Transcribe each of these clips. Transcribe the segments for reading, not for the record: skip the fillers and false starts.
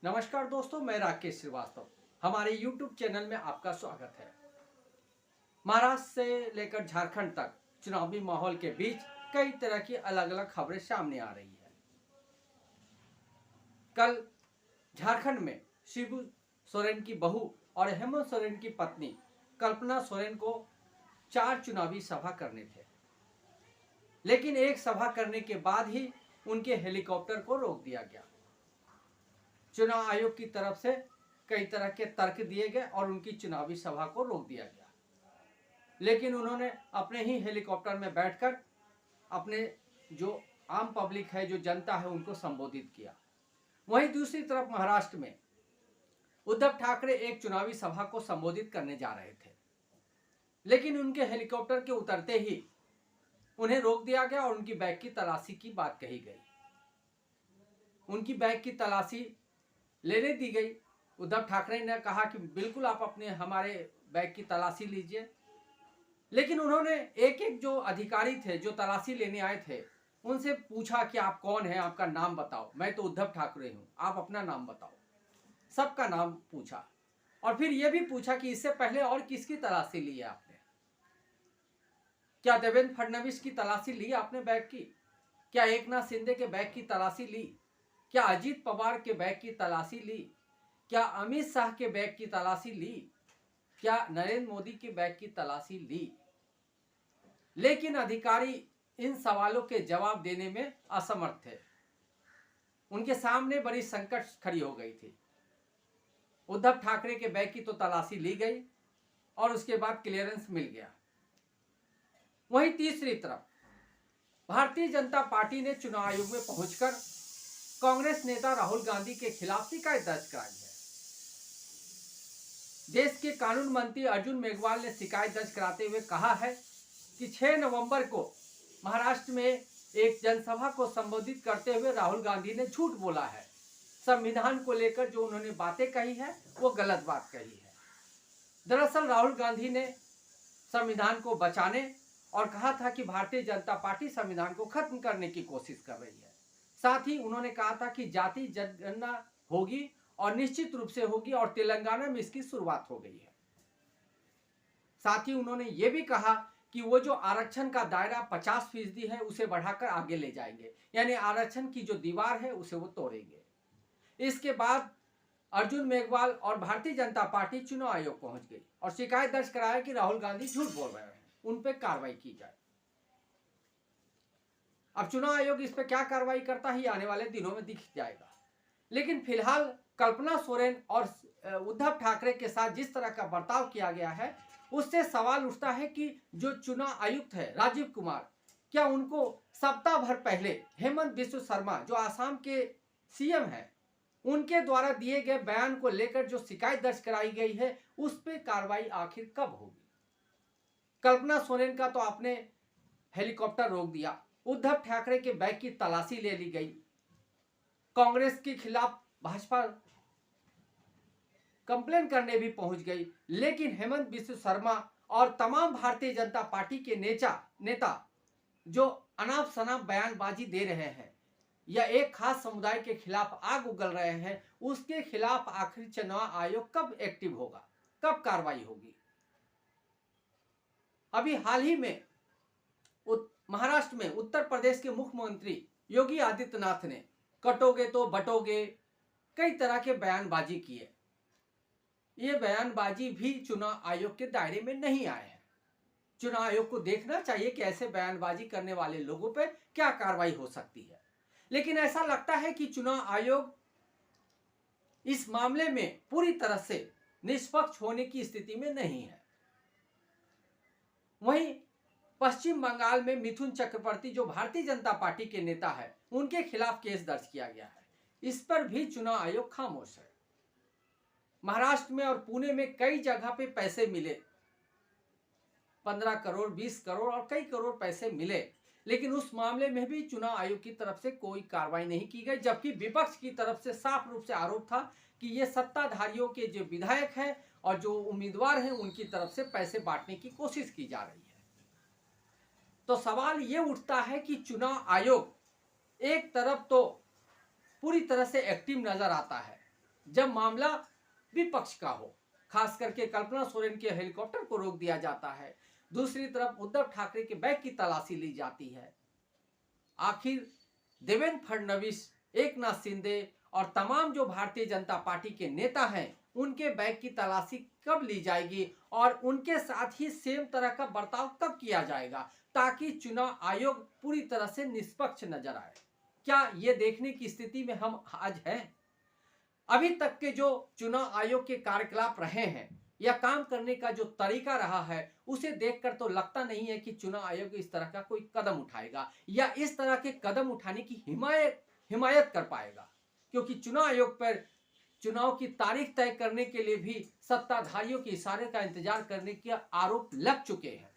नमस्कार दोस्तों, मैं राकेश श्रीवास्तव। हमारे YouTube चैनल में आपका स्वागत है। महाराष्ट्र से लेकर झारखंड तक चुनावी माहौल के बीच कई तरह की अलग अलग खबरें सामने आ रही है। कल झारखंड में शिबू सोरेन की बहू और हेमंत सोरेन की पत्नी कल्पना सोरेन को 4 चुनावी सभा करने थे, लेकिन एक सभा करने के बाद ही उनके हेलीकॉप्टर को रोक दिया गया। चुनाव आयोग की तरफ से कई तरह के तर्क दिए गए और उनकी चुनावी सभा को रोक दिया गया, लेकिन उन्होंने अपने ही हेलीकॉप्टर में बैठकर अपने जो आम पब्लिक है, जो जनता है, उनको संबोधित किया। वहीं दूसरी तरफ महाराष्ट्र में उद्धव ठाकरे एक चुनावी सभा को संबोधित करने जा रहे थे, लेकिन उनके हेलीकॉप्टर के उतरते ही उन्हें रोक दिया गया और उनकी बैग की तलाशी की बात कही गई। उनकी बैग की तलाशी लेने दी गई। उद्धव ठाकरे ने कहा कि बिल्कुल आप अपने हमारे बैग की तलाशी लीजिए, लेकिन उन्होंने एक एक जो अधिकारी थे, जो तलाशी लेने आए थे, उनसे पूछा कि आप कौन हैं, आपका नाम बताओ। मैं तो उद्धव ठाकरे हूं, आप अपना नाम बताओ। सबका नाम पूछा और फिर यह भी पूछा कि इससे पहले और किसकी तलाशी ली है आपने? क्या देवेंद्र फडणवीस की तलाशी ली आपने बैग की? क्या एकनाथ शिंदे के बैग की तलाशी ली? क्या अजीत पवार के बैग की तलाशी ली? क्या अमित शाह के बैग की तलाशी ली? क्या नरेंद्र मोदी के बैग की तलाशी ली? लेकिन अधिकारी इन सवालों के जवाब देने में असमर्थ थे। उनके सामने बड़ी संकट खड़ी हो गई थी। उद्धव ठाकरे के बैग की तो तलाशी ली गई और उसके बाद क्लियरेंस मिल गया। वहीं तीसरी तरफ भारतीय जनता पार्टी ने चुनाव आयोग में पहुंचकर कांग्रेस नेता राहुल गांधी के खिलाफ शिकायत दर्ज कराई है। देश के कानून मंत्री अर्जुन मेघवाल ने शिकायत दर्ज कराते हुए कहा है कि 6 नवंबर को महाराष्ट्र में एक जनसभा को संबोधित करते हुए राहुल गांधी ने झूठ बोला है। संविधान को लेकर जो उन्होंने बातें कही है वो गलत बात कही है। दरअसल राहुल गांधी ने संविधान को बचाने और कहा था कि भारतीय जनता पार्टी संविधान को खत्म करने की कोशिश कर रही है। साथ ही उन्होंने कहा था कि जाति जनगणना होगी और निश्चित रूप से होगी और तेलंगाना में इसकी शुरुआत हो गई है। साथ ही उन्होंने ये भी कहा कि वो जो आरक्षण का दायरा 50% है उसे बढ़ाकर आगे ले जाएंगे, यानी आरक्षण की जो दीवार है उसे वो तोड़ेंगे। इसके बाद अर्जुन मेघवाल और भारतीय जनता पार्टी चुनाव आयोग पहुंच गई और शिकायत दर्ज कराया कि राहुल गांधी झूठ बोल रहे हैं, उन पर कार्रवाई की जाए। अब चुनाव आयोग इस पर क्या कार्रवाई करता है आने वाले दिनों में दिख जाएगा, लेकिन फिलहाल कल्पना सोरेन और उद्धव ठाकरे के साथ जिस तरह का बर्ताव किया गया है उससे सवाल उठता है कि जो चुनाव आयुक्त है राजीव कुमार, क्या उनको सप्ताह भर पहले हेमंत बिस्व शर्मा जो आसाम के सीएम हैं उनके द्वारा दिए गए बयान को लेकर जो शिकायत दर्ज कराई गई है उस पर कार्रवाई आखिर कब होगी? कल्पना सोरेन का तो आपने हेलीकॉप्टर रोक दिया, उद्धव ठाकरे के बैग की तलाशी ले ली गई, कांग्रेस के खिलाफ भाजपा कंप्लेन करने भी पहुंच गई, लेकिन हेमंत बिस्व शर्मा और तमाम भारतीय जनता पार्टी के नेता जो अनाप शनाप बयानबाजी दे रहे हैं या एक खास समुदाय के खिलाफ आग उगल रहे हैं, उसके खिलाफ आखिर चुनाव आयोग कब एक्टिव होगा, कब कार्रवाई होगी? अभी हाल ही में महाराष्ट्र में उत्तर प्रदेश के मुख्यमंत्री योगी आदित्यनाथ ने कटोगे तो बटोगे कई तरह के बयानबाजी किए। ये बयानबाजी भी चुनाव आयोग के दायरे में नहीं आए हैं। चुनाव आयोग को देखना चाहिए कि ऐसे बयानबाजी करने वाले लोगों पर क्या कार्रवाई हो सकती है, लेकिन ऐसा लगता है कि चुनाव आयोग इस मामले में पूरी तरह से निष्पक्ष होने की स्थिति में नहीं है। वहीं पश्चिम बंगाल में मिथुन चक्रवर्ती जो भारतीय जनता पार्टी के नेता है उनके खिलाफ केस दर्ज किया गया है, इस पर भी चुनाव आयोग खामोश है। महाराष्ट्र में और पुणे में कई जगह पे पैसे मिले, 15 करोड़ 20 करोड़ और कई करोड़ पैसे मिले, लेकिन उस मामले में भी चुनाव आयोग की तरफ से कोई कार्रवाई नहीं की गई, जबकि विपक्ष की तरफ से साफ रूप से आरोप था कि ये सत्ताधारियों के जो विधायक हैं और जो उम्मीदवार हैं उनकी तरफ से पैसे बांटने की कोशिश की जा रही है। तो सवाल ये उठता है कि चुनाव आयोग एक तरफ तो पूरी तरह से एक्टिव नजर आता है, जब मामला विपक्ष का हो, खास करके कल्पना सोरेन के हेलीकॉप्टर को रोक दिया जाता है, दूसरी तरफ उद्धव ठाकरे के बैग की तलाशी ली जाती है। आखिर देवेंद्र फडणवीस, एकनाथ शिंदे और तमाम जो भारतीय जनता पार्टी के नेता हैं, उनके बैग की तलाशी कब ली जाएगी और उनके साथ ही सेम तरह का बर्ताव कब किया जाएगा, ताकि चुनाव आयोग पूरी तरह से निष्पक्ष नजर आए। क्या ये देखने की स्थिति में हम आज हैं? अभी तक के जो चुनाव आयोग के कार्यकलाप रहे हैं या काम करने का जो तरीका रहा है, उसे देखकर तो लगता नहीं है कि चुनाव आयोग इस तरह का कोई कदम उठाएगा या इस तरह के कदम उठाने की हिमायत कर पाएगा, क्योंकि चुनाव आयोग पर चुनाव की तारीख तय करने के लिए भी सत्ताधारियों के इशारे का इंतजार करने के आरोप लग चुके हैं।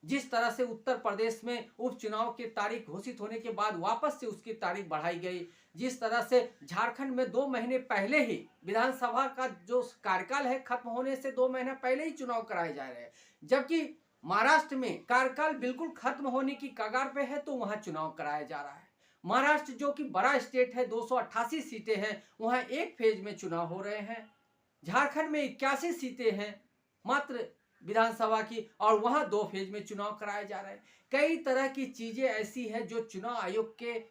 जिस तरह से उत्तर प्रदेश में उपचुनाव की तारीख घोषित होने के बाद वापस से उसकी तारीख बढ़ाई गई, जिस तरह से झारखंड में 2 महीने पहले ही विधानसभा का जो कार्यकाल है खत्म होने से 2 महीने पहले ही चुनाव कराए जा रहे हैं, जबकि महाराष्ट्र में कार्यकाल बिल्कुल खत्म होने की कगार पे है तो वहां चुनाव कराया जा रहा है। महाराष्ट्र जो कि बड़ा स्टेट है, 288 सीटें हैं, वहां एक फेज में चुनाव हो रहे हैं। झारखंड में 81 सीटें हैं मात्र विधानसभा की, और वहां 2 फेज में चुनाव कराए जा रहे हैं। कई तरह की चीजें ऐसी है जो चुनाव आयोग के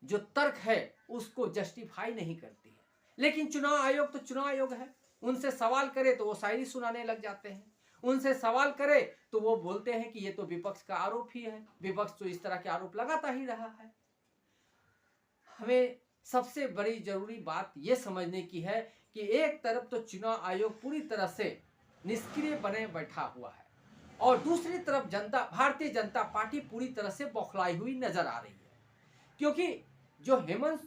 जो तर्क है उसको जस्टिफाई नहीं करती है। लेकिन चुनाव आयोग तो चुनाव आयोग है, उनसे सवाल करे तो वो शायरी सुनाने लग जाते हैं, उनसे सवाल करे तो वो बोलते हैं कि ये तो विपक्ष का आरोप ही है, विपक्ष तो इस तरह के आरोप लगाता ही रहा है। हमें सबसे बड़ी जरूरी बात यह समझने की है कि एक तरफ तो चुनाव आयोग पूरी तरह से निष्क्रिय बने बैठा हुआ है और दूसरी तरफ भारतीय जनता पार्टी पूरी तरह से बौखलाई हुई नजर आ रही है, क्योंकि जो हेमंत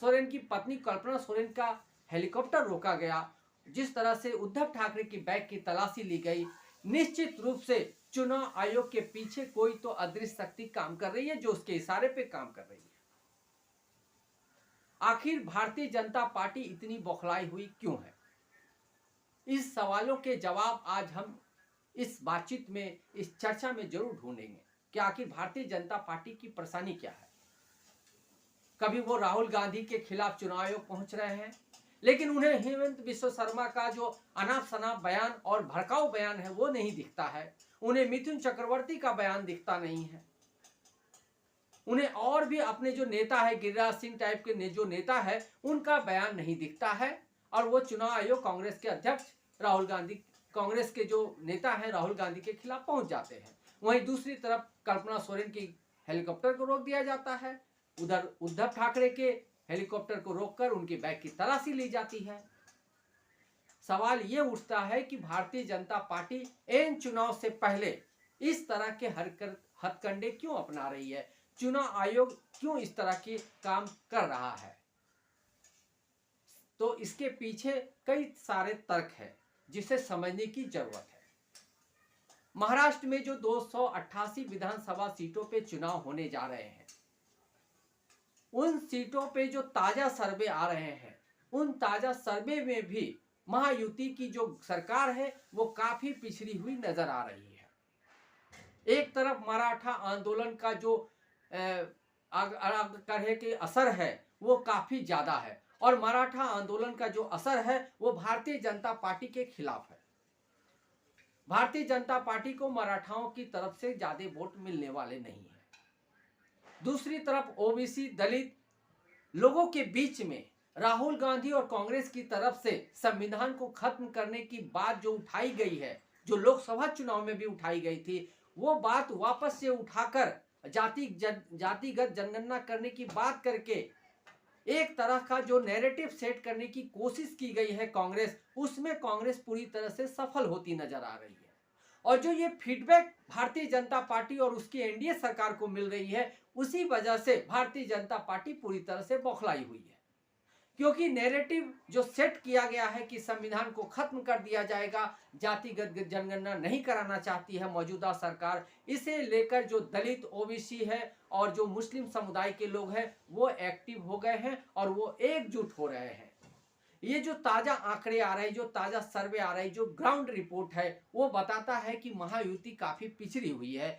सोरेन की पत्नी कल्पना सोरेन का हेलीकॉप्टर रोका गया, जिस तरह से उद्धव ठाकरे की बैग की तलाशी ली गई, निश्चित रूप से चुनाव आयोग के पीछे कोई तो अदृश्य शक्ति काम कर रही है जो उसके इशारे पे काम कर रही है। आखिर भारतीय जनता पार्टी इतनी बौखलाई हुई क्यों है? इस सवालों के जवाब आज हम इस बातचीत में, इस चर्चा में जरूर ढूंढेंगे कि आखिर भारतीय जनता पार्टी की परेशानी क्या है। कभी वो राहुल गांधी के खिलाफ चुनाव आयोग पहुंच रहे हैं, लेकिन उन्हें हेमंत बिस्वा शर्मा का जो अनाप शनाप बयान और भड़काऊ बयान है वो नहीं दिखता है, उन्हें मिथुन चक्रवर्ती का बयान दिखता नहीं है, उन्हें और भी अपने जो नेता है गिरिराज सिंह टाइप के जो नेता है उनका बयान नहीं दिखता है, और वो चुनाव आयोग कांग्रेस के अध्यक्ष राहुल गांधी, कांग्रेस के जो नेता है राहुल गांधी के खिलाफ पहुंच जाते हैं। वहीं दूसरी तरफ कल्पना सोरेन की हेलीकॉप्टर को रोक दिया जाता है, उधर उद्धव ठाकरे के हेलीकॉप्टर को रोककर उनकी बैग की तलाशी ली जाती है। सवाल ये उठता है कि भारतीय जनता पार्टी इन चुनाव से पहले इस तरह के हथकंडे क्यों अपना रही है, चुनाव आयोग क्यों इस तरह के काम कर रहा है? तो इसके पीछे कई सारे तर्क हैं जिसे समझने की जरूरत है। महाराष्ट्र में जो 288 विधानसभा सीटों पे चुनाव होने जा रहे हैं, उन सीटों पे जो ताजा सर्वे आ रहे हैं, उन ताजा सर्वे में भी महायुति की जो सरकार है वो काफी पिछड़ी हुई नजर आ रही है। एक तरफ मराठा आंदोलन का जो कहे कि असर है वो काफी ज्यादा है, और मराठा आंदोलन का जो असर है वो भारतीय जनता पार्टी के खिलाफ है। भारतीय जनता पार्टी को मराठाओं की तरफ से ज्यादा वोट मिलने वाले नहीं है। दूसरी तरफ ओबीसी दलित लोगों के बीच में राहुल गांधी और कांग्रेस की तरफ से संविधान को खत्म करने की बात जो उठाई गई है, जो लोकसभा चुनाव में भी उठाई गई थी, वो बात वापस से उठाकर जातिगत जनगणना करने की बात करके एक तरह का जो नैरेटिव सेट करने की कोशिश की गई है कांग्रेस, उसमें कांग्रेस पूरी तरह से सफल होती नजर आ रही है। और जो ये फीडबैक भारतीय जनता पार्टी और उसकी एनडीए सरकार को मिल रही है, उसी वजह से भारतीय जनता पार्टी पूरी तरह से बौखलाई हुई है, क्योंकि नैरेटिव जो सेट किया गया है कि संविधान को खत्म कर दिया जाएगा, जातिगत जनगणना नहीं कराना चाहती है मौजूदा सरकार, इसे लेकर जो दलित ओबीसी है और जो मुस्लिम समुदाय के लोग हैं वो एक्टिव हो गए हैं और वो एकजुट हो रहे हैं। ये जो ताजा आंकड़े आ रहे हैं, जो ताजा सर्वे आ रहे हैं, जो ग्राउंड रिपोर्ट है, वो बताता है कि महायुति काफी पिछड़ी हुई है।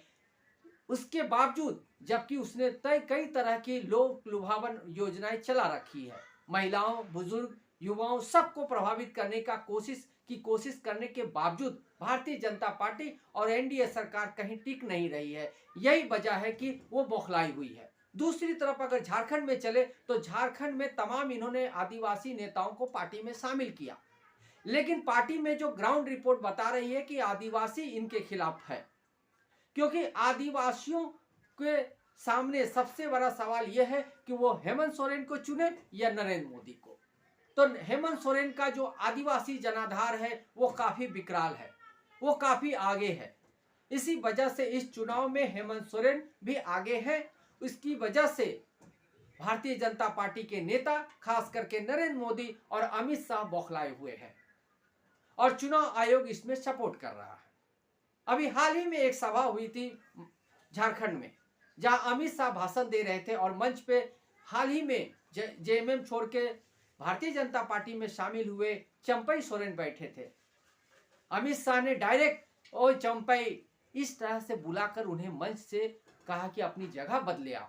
उसके बावजूद जबकि उसने कई तरह की लोक लुभावन योजनाएं चला रखी है, महिलाओं, बुजुर्ग, युवाओं सबको प्रभावित करने कोशिश करने के बावजूद भारतीय जनता पार्टी और एनडीए सरकार कहीं टिक नहीं रही है। यही वजह है कि वो बौखलाई हुई है। दूसरी तरफ अगर झारखंड में चले तो झारखंड में तमाम इन्होंने आदिवासी नेताओं को पार्टी में शामिल किया, लेकिन पार्टी में जो ग्राउंड रिपोर्ट बता रही है कि आदिवासी इनके खिलाफ है, क्योंकि आदिवासियों के सामने सबसे बड़ा सवाल यह है कि वो हेमंत सोरेन को चुने या नरेंद्र मोदी को। तो हेमंत सोरेन का जो आदिवासी जनाधार है वो काफी विकराल है, वो काफी आगे है। इसी वजह से इस चुनाव में हेमंत सोरेन भी आगे है। इसकी वजह से भारतीय जनता पार्टी के नेता, खास करके नरेंद्र मोदी और अमित शाह बौखलाए हुए हैं और चुनाव आयोग इसमें सपोर्ट कर रहा है। अभी हाल ही में एक सभा हुई थी झारखंड में, जहां अमित शाह भाषण दे रहे थे और मंच पे हाल ही में जेएमएम छोड़ के भारतीय जनता पार्टी में शामिल हुए चंपई सोरेन बैठे थे। अमित शाह ने डायरेक्ट ओ चंपई इस तरह से बुलाकर उन्हें मंच से कहा कि अपनी जगह बदले आओ।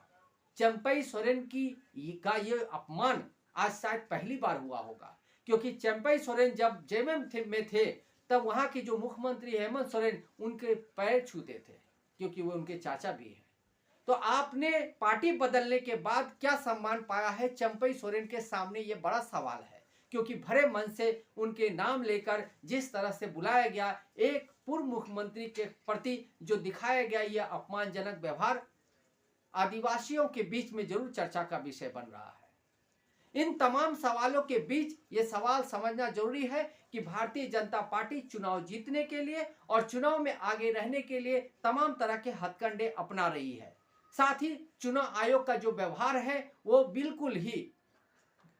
चंपई सोरेन का ये अपमान आज शायद पहली बार हुआ होगा, क्योंकि चंपई सोरेन जब जेएमएम में थे तब वहां के जो मुख्यमंत्री हेमंत सोरेन उनके पैर छूते थे, क्योंकि वो उनके चाचा भी हैं। तो आपने पार्टी बदलने के बाद क्या सम्मान पाया है चंपई सोरेन के सामने, ये बड़ा सवाल है। क्योंकि भरे मन से उनके नाम लेकर जिस तरह से बुलाया गया, एक पूर्व मुख्यमंत्री के प्रति जो दिखाया गया यह अपमानजनक व्यवहार आदिवासियों के बीच में जरूर चर्चा का विषय बन रहा है। इन तमाम सवालों के बीच ये सवाल समझना जरूरी है कि भारतीय जनता पार्टी चुनाव जीतने के लिए और चुनाव में आगे रहने के लिए तमाम तरह के हथकंडे अपना रही है। साथ ही चुनाव आयोग का जो व्यवहार है वो बिल्कुल ही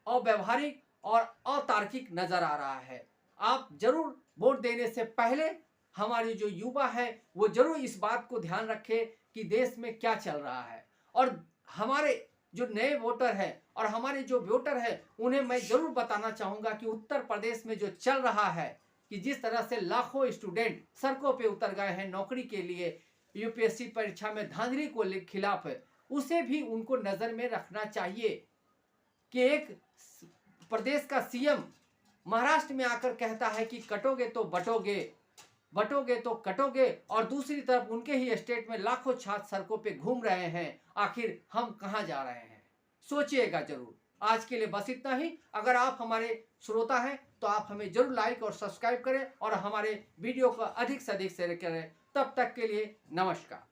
अव्यवहारिक और अतार्किक नजर आ रहा है। आप जरूर वोट देने से पहले हमारे जो युवा है वो जरूर इस बात को ध्यान रखें कि देश में क्या चल रहा है, और हमारे जो नए वोटर है और हमारे जो वोटर है उन्हें मैं जरूर बताना चाहूँगा कि उत्तर प्रदेश में जो चल रहा है कि जिस तरह से लाखों स्टूडेंट सड़कों पे उतर गए हैं नौकरी के लिए, यूपीएससी परीक्षा में धांधली को खिलाफ है, उसे भी उनको नज़र में रखना चाहिए कि एक प्रदेश का सीएम महाराष्ट्र में आकर कहता है कि कटोगे तो बटोगे, बटोगे तो कटोगे, और दूसरी तरफ उनके ही स्टेट में लाखों छात्र सड़कों पे घूम रहे हैं। आखिर हम कहां जा रहे हैं, सोचिएगा जरूर। आज के लिए बस इतना ही। अगर आप हमारे श्रोता हैं तो आप हमें जरूर लाइक और सब्सक्राइब करें और हमारे वीडियो को अधिक से अधिक शेयर करें। तब तक के लिए नमस्कार।